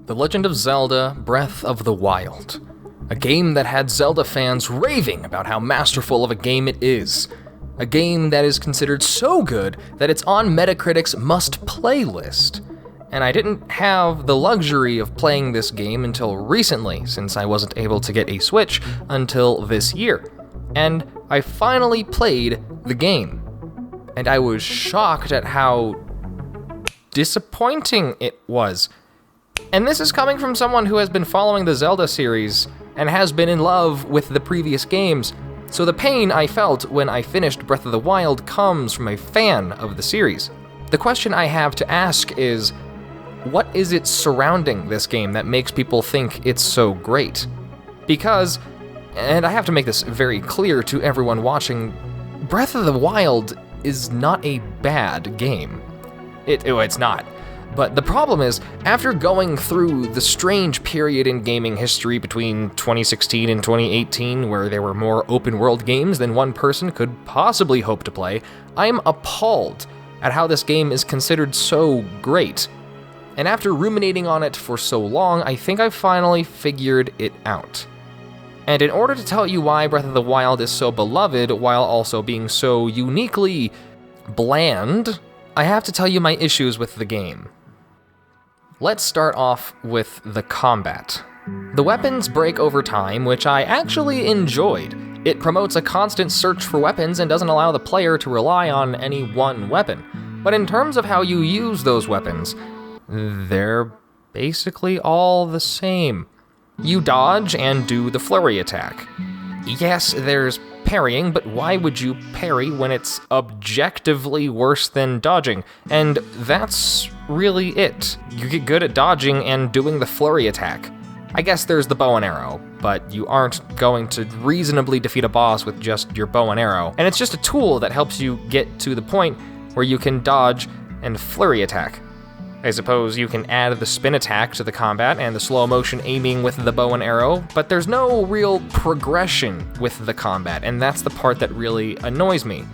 The Legend of Zelda: Breath of the Wild. A game that had Zelda fans raving about how masterful of a game it is. A game that is considered so good that it's on Metacritic's must-play list. And I didn't have the luxury of playing this game until recently, since I wasn't able to get a Switch until this year. And I finally played the game. And I was shocked at how disappointing it was. And this is coming from someone who has been following the Zelda series and has been in love with the previous games. So the pain I felt when I finished Breath of the Wild comes from a fan of the series. The question I have to ask is, what is it surrounding this game that makes people think it's so great? Because, and I have to make this very clear to everyone watching, Breath of the Wild is not a bad game. It's not. But the problem is, after going through the strange period in gaming history between 2016 and 2018, where there were more open-world games than one person could possibly hope to play, I'm appalled at how this game is considered so great. And after ruminating on it for so long, I think I've finally figured it out. And in order to tell you why Breath of the Wild is so beloved while also being so uniquely bland, I have to tell you my issues with the game. Let's start off with the combat. The weapons break over time, which I actually enjoyed. It promotes a constant search for weapons and doesn't allow the player to rely on any one weapon. But in terms of how you use those weapons, they're basically all the same. You dodge and do the flurry attack. Yes, there's parrying, but why would you parry when it's objectively worse than dodging? And that's really it. You get good at dodging and doing the flurry attack. I guess there's the bow and arrow, but you aren't going to reasonably defeat a boss with just your bow and arrow. And it's just a tool that helps you get to the point where you can dodge and flurry attack. I suppose you can add the spin attack to the combat and the slow motion aiming with the bow and arrow, but there's no real progression with the combat, and that's the part that really annoys me.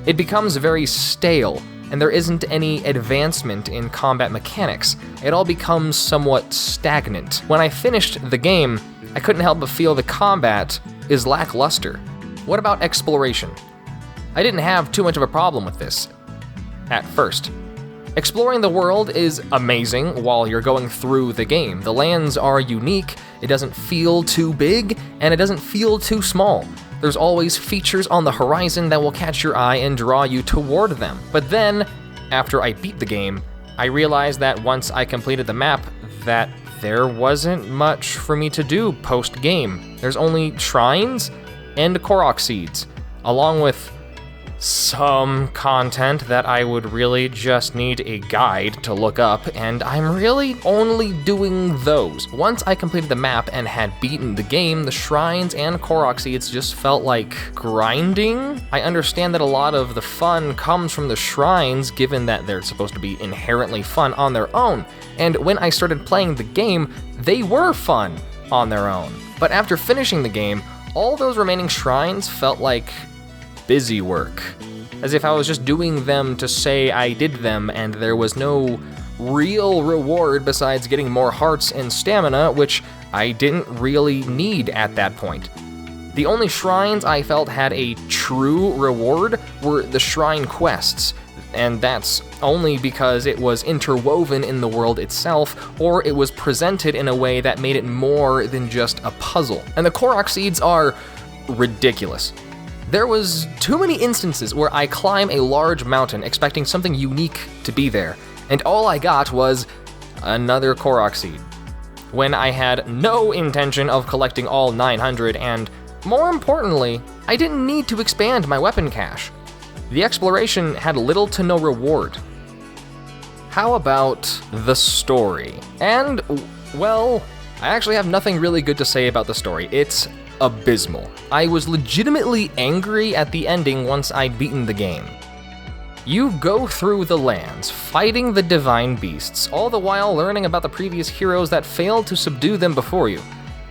It becomes very stale, and there isn't any advancement in combat mechanics. It all becomes somewhat stagnant. When I finished the game, I couldn't help but feel the combat is lackluster. What about exploration? I didn't have too much of a problem with this at first. Exploring the world is amazing while you're going through the game. The lands are unique, it doesn't feel too big, and it doesn't feel too small. There's always features on the horizon that will catch your eye and draw you toward them. But then, after I beat the game, I realized that once I completed the map, that there wasn't much for me to do post-game. There's only shrines and Korok seeds, along with some content that I would really just need a guide to look up, and I'm really only doing those. Once I completed the map and had beaten the game, the shrines and Korok seeds just felt like grinding. I understand that a lot of the fun comes from the shrines, given that they're supposed to be inherently fun on their own, and when I started playing the game, they were fun on their own. But after finishing the game, all those remaining shrines felt like busy work, as if I was just doing them to say I did them, and there was no real reward besides getting more hearts and stamina, which I didn't really need at that point. The only shrines I felt had a true reward were the shrine quests, and that's only because it was interwoven in the world itself, or it was presented in a way that made it more than just a puzzle. And the Korok seeds are ridiculous. There was too many instances where I climb a large mountain expecting something unique to be there, and all I got was another Korok seed, when I had no intention of collecting all 900, and more importantly, I didn't need to expand my weapon cache. The exploration had little to no reward. How about the story? And, well, I actually have nothing really good to say about the story. It's abysmal. I was legitimately angry at the ending once I'd beaten the game. You go through the lands, fighting the divine beasts, all the while learning about the previous heroes that failed to subdue them before you.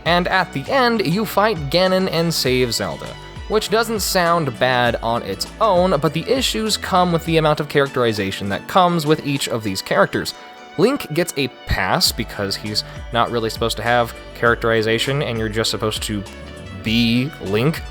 And at the end, you fight Ganon and save Zelda, which doesn't sound bad on its own, but the issues come with the amount of characterization that comes with each of these characters. Link gets a pass because he's not really supposed to have characterization and you're just supposed to be Link.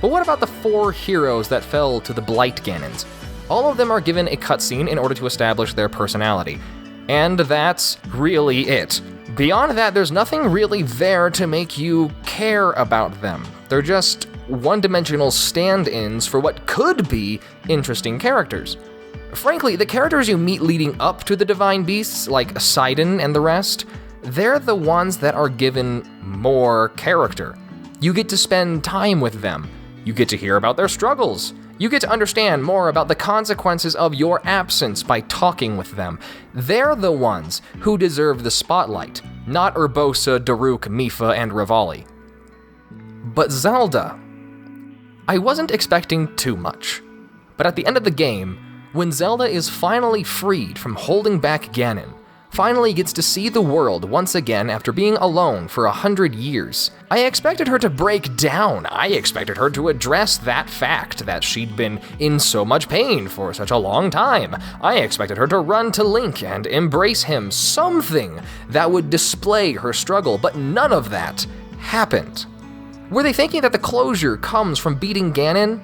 But what about the 4 heroes that fell to the Blight Ganons? All of them are given a cutscene in order to establish their personality. And that's really it. Beyond that, there's nothing really there to make you care about them. They're just one-dimensional stand-ins for what could be interesting characters. Frankly, the characters you meet leading up to the Divine Beasts, like Sidon and the rest, they're the ones that are given more character. You get to spend time with them. You get to hear about their struggles. You get to understand more about the consequences of your absence by talking with them. They're the ones who deserve the spotlight, not Urbosa, Daruk, Mipha, and Revali. But Zelda, I wasn't expecting too much. But at the end of the game, when Zelda is finally freed from holding back Ganon, finally gets to see the world once again after being alone for 100 years, I expected her to break down. I expected her to address that fact that she'd been in so much pain for such a long time. I expected her to run to Link and embrace him, something that would display her struggle, but none of that happened. Were they thinking that the closure comes from beating Ganon?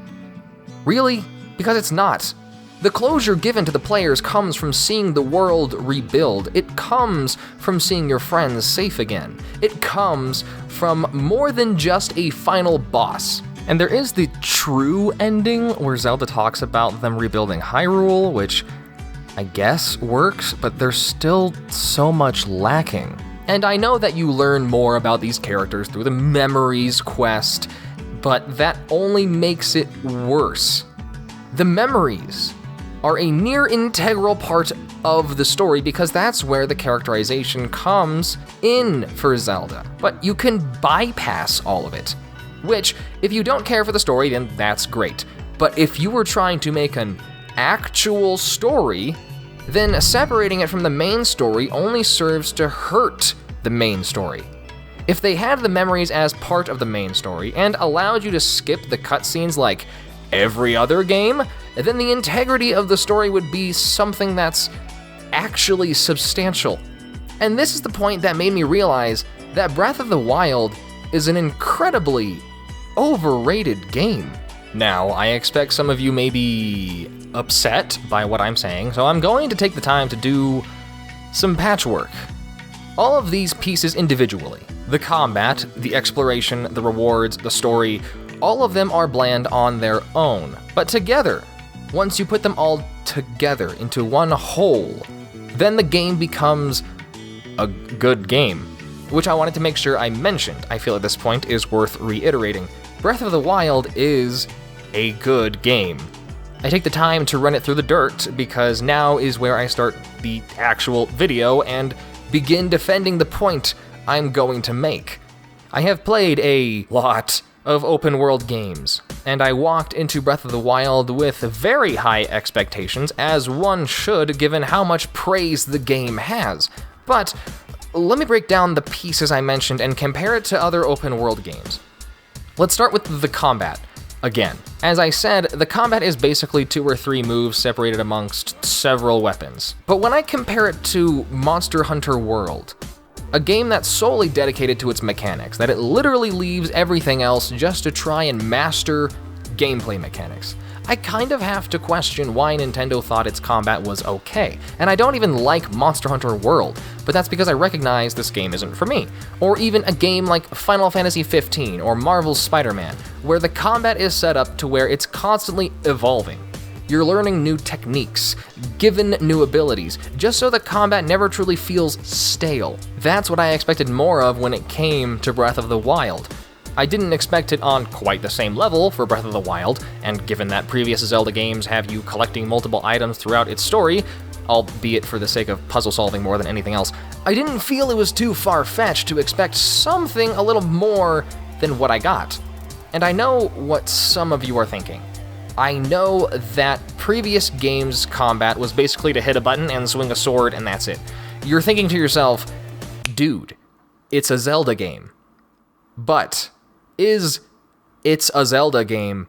Really? Because it's not. The closure given to the players comes from seeing the world rebuild. It comes from seeing your friends safe again. It comes from more than just a final boss. And there is the true ending where Zelda talks about them rebuilding Hyrule, which I guess works, but there's still so much lacking. And I know that you learn more about these characters through the Memories quest, but that only makes it worse. The Memories are a near integral part of the story because that's where the characterization comes in for Zelda. But you can bypass all of it, which, if you don't care for the story, then that's great. But if you were trying to make an actual story, then separating it from the main story only serves to hurt the main story. If they had the Memories as part of the main story and allowed you to skip the cutscenes like every other game, then the integrity of the story would be something that's actually substantial. And this is the point that made me realize that Breath of the Wild is an incredibly overrated game. Now, I expect some of you may be upset by what I'm saying, so I'm going to take the time to do some patchwork. All of these pieces individually, the combat, the exploration, the rewards, the story, all of them are bland on their own. But together, once you put them all together into one whole, then the game becomes a good game, which I wanted to make sure I mentioned. I feel at this point is worth reiterating. Breath of the Wild is a good game. I take the time to run it through the dirt because now is where I start the actual video and begin defending the point I'm going to make. I have played a lot of open world games, and I walked into Breath of the Wild with very high expectations, as one should given how much praise the game has. But let me break down the pieces I mentioned and compare it to other open world games. Let's start with the combat. Again, as I said, the combat is basically 2 or 3 moves separated amongst several weapons. But when I compare it to Monster Hunter World, a game that's solely dedicated to its mechanics, that it literally leaves everything else just to try and master gameplay mechanics, I kind of have to question why Nintendo thought its combat was okay. And I don't even like Monster Hunter World, but that's because I recognize this game isn't for me. Or even a game like Final Fantasy XV or Marvel's Spider-Man, where the combat is set up to where it's constantly evolving. You're learning new techniques, given new abilities, just so the combat never truly feels stale. That's what I expected more of when it came to Breath of the Wild. I didn't expect it on quite the same level for Breath of the Wild, and given that previous Zelda games have you collecting multiple items throughout its story, albeit for the sake of puzzle solving more than anything else, I didn't feel it was too far-fetched to expect something a little more than what I got. And I know what some of you are thinking. I know that previous games' combat was basically to hit a button and swing a sword and that's it. You're thinking to yourself, dude, it's a Zelda game. But is "it's a Zelda game"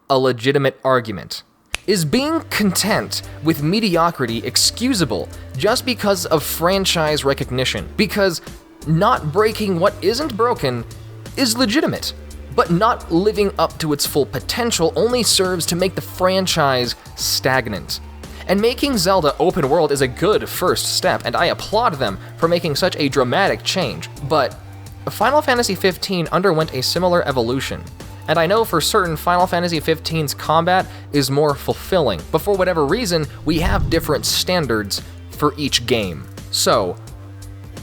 a legitimate argument? Is being content with mediocrity excusable just because of franchise recognition? Because not breaking what isn't broken is legitimate, but not living up to its full potential only serves to make the franchise stagnant. And making Zelda open world is a good first step, and I applaud them for making such a dramatic change, but Final Fantasy XV underwent a similar evolution. And I know for certain Final Fantasy XV's combat is more fulfilling, but for whatever reason, we have different standards for each game. So,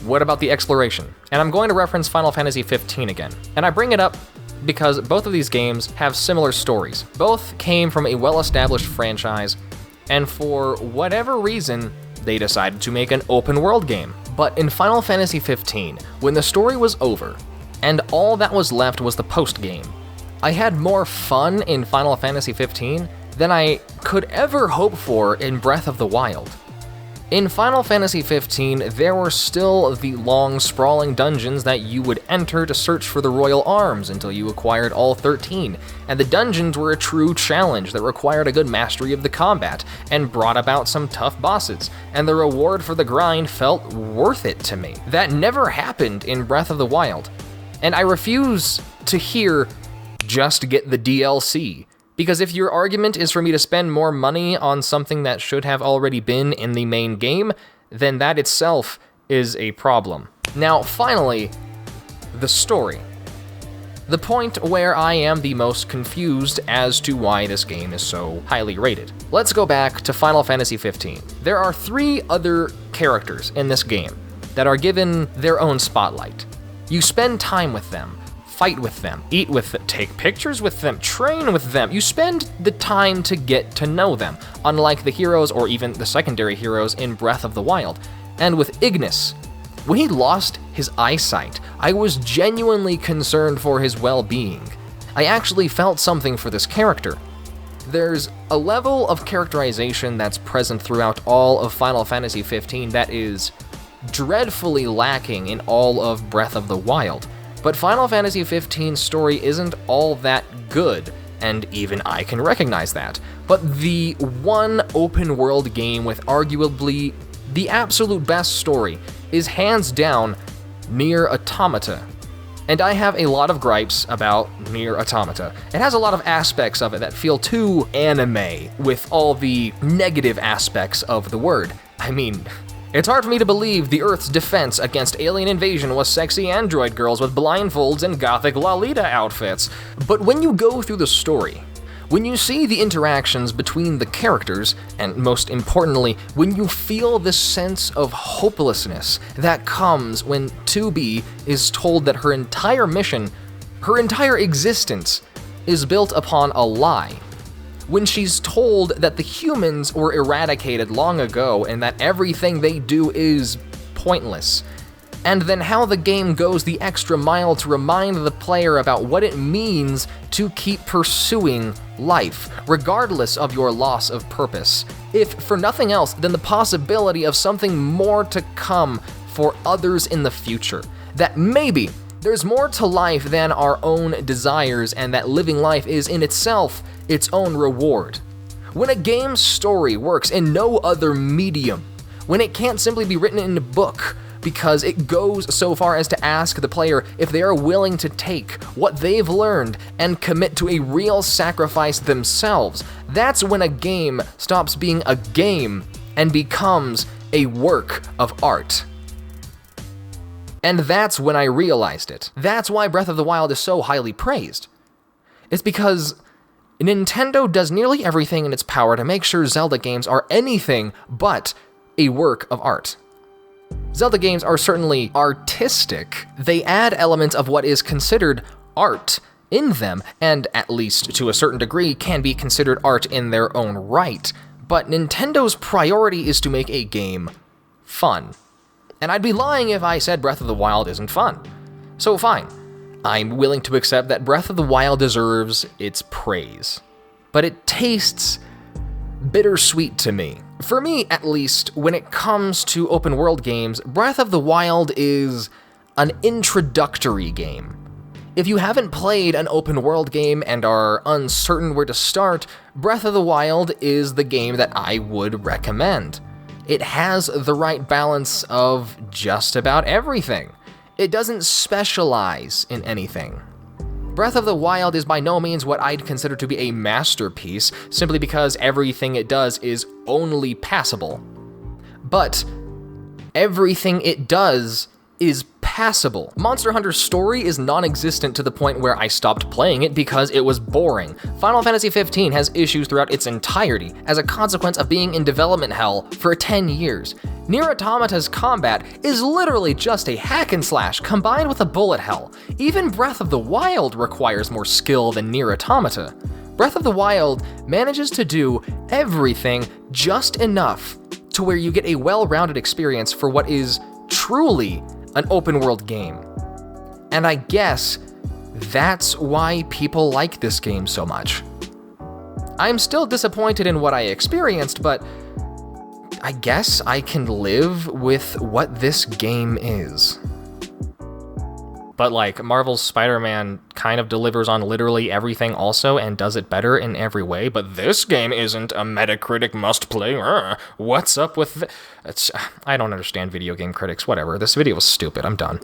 what about the exploration? And I'm going to reference Final Fantasy XV again. And I bring it up because both of these games have similar stories. Both came from a well-established franchise, and for whatever reason, they decided to make an open world game. But in Final Fantasy XV, when the story was over, and all that was left was the post-game, I had more fun in Final Fantasy XV than I could ever hope for in Breath of the Wild. In Final Fantasy XV, there were still the long, sprawling dungeons that you would enter to search for the Royal Arms until you acquired all 13, and the dungeons were a true challenge that required a good mastery of the combat, and brought about some tough bosses, and the reward for the grind felt worth it to me. That never happened in Breath of the Wild, and I refuse to hear just get the DLC. Because if your argument is for me to spend more money on something that should have already been in the main game, then that itself is a problem. Now, finally, the story. The point where I am the most confused as to why this game is so highly rated. Let's go back to Final Fantasy XV. There are 3 other characters in this game that are given their own spotlight. You spend time with them, fight with them, eat with them, take pictures with them, train with them. You spend the time to get to know them, unlike the heroes or even the secondary heroes in Breath of the Wild. And with Ignis, when he lost his eyesight, I was genuinely concerned for his well-being. I actually felt something for this character. There's a level of characterization that's present throughout all of Final Fantasy XV that is dreadfully lacking in all of Breath of the Wild. But Final Fantasy XV's story isn't all that good, and even I can recognize that. But the one open world game with arguably the absolute best story is hands down Nier Automata. And I have a lot of gripes about Nier Automata. It has a lot of aspects of it that feel too anime, with all the negative aspects of the word. I mean, it's hard for me to believe the Earth's defense against alien invasion was sexy android girls with blindfolds and gothic Lolita outfits. But when you go through the story, when you see the interactions between the characters, and most importantly, when you feel this sense of hopelessness that comes when 2B is told that her entire mission, her entire existence, is built upon a lie, when she's told that the humans were eradicated long ago and that everything they do is pointless, and then how the game goes the extra mile to remind the player about what it means to keep pursuing life, regardless of your loss of purpose, if for nothing else than the possibility of something more to come for others in the future, that maybe there's more to life than our own desires, and that living life is in itself its own reward. When a game's story works in no other medium, when it can't simply be written in a book because it goes so far as to ask the player if they are willing to take what they've learned and commit to a real sacrifice themselves, that's when a game stops being a game and becomes a work of art. And that's when I realized it. That's why Breath of the Wild is so highly praised. It's because Nintendo does nearly everything in its power to make sure Zelda games are anything but a work of art. Zelda games are certainly artistic. They add elements of what is considered art in them, and at least to a certain degree can be considered art in their own right. But Nintendo's priority is to make a game fun. And I'd be lying if I said Breath of the Wild isn't fun. So fine, I'm willing to accept that Breath of the Wild deserves its praise. But it tastes bittersweet to me. For me, at least, when it comes to open world games, Breath of the Wild is an introductory game. If you haven't played an open world game and are uncertain where to start, Breath of the Wild is the game that I would recommend. It has the right balance of just about everything. It doesn't specialize in anything. Breath of the Wild is by no means what I'd consider to be a masterpiece, simply because everything it does is only passable. But everything it does is passable. Monster Hunter's story is non-existent to the point where I stopped playing it because it was boring. Final Fantasy XV has issues throughout its entirety as a consequence of being in development hell for 10 years. Nier Automata's combat is literally just a hack and slash combined with a bullet hell. Even Breath of the Wild requires more skill than Nier Automata. Breath of the Wild manages to do everything just enough to where you get a well-rounded experience for what is truly an open world game. And I guess that's why people like this game so much. I'm still disappointed in what I experienced, but I guess I can live with what this game is. But like, Marvel's Spider-Man kind of delivers on literally everything also and does it better in every way, but this game isn't a Metacritic must-play. What's up with I don't understand video game critics, whatever. This video was stupid, I'm done.